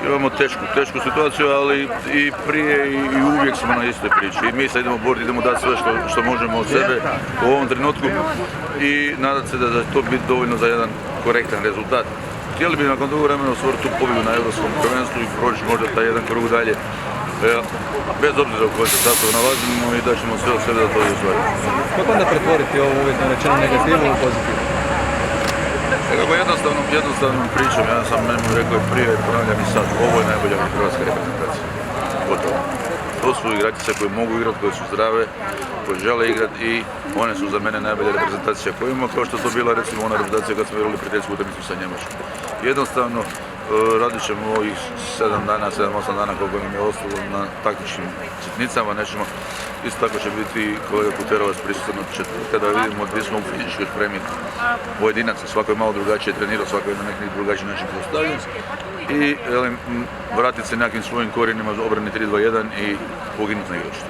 Imamo tešku situaciju, ali i prije i uvijek smo na istoj priči. I mi sad idemo boriti, idemo dati sve što možemo od sebe u ovom trenutku i nadati se da će to biti dovoljno za jedan korektan rezultat. Htjeli bi nakon dugo vremena osvojiti tu pobjedu na Europskom prvenstvu i proći možda taj jedan krug dalje. Bez obzira u kojoj se sastavu nalazimo i da ćemo sve od sebe da to i ostvarimo. Kako onda pretvoriti ovo uvjetno rečeno negativu u pozitivu? Kako jednostavnom pričom, ja sam rekao i prije, ponavljam i sad, ovo je najbolja hrvatska reprezentacija. Gotovo. To su igračice koje mogu igrati, koje su zdrave, koje žele igrati i one su za mene najbolja reprezentacija koju imamo, kao što je to bila recimo ona reprezentacija kad smo igrali prijateljsku utakmicu sa Njemačkom. Jednostavno, radit ćemo ovih 7-8 dana koliko nam je ostalo na taktičkim sitnicama, nećemo. Isto tako će biti kolega Kuterovac prisutan od četvrtka da vidimo gdje smo u fizičkoj spremi pojedinaca, svako je malo drugačije trenirao, svako je na neki drugačiji način postavljen i vratiti se nekim svojim korijenima za obrani 3-2-1 i poginuti na igraču.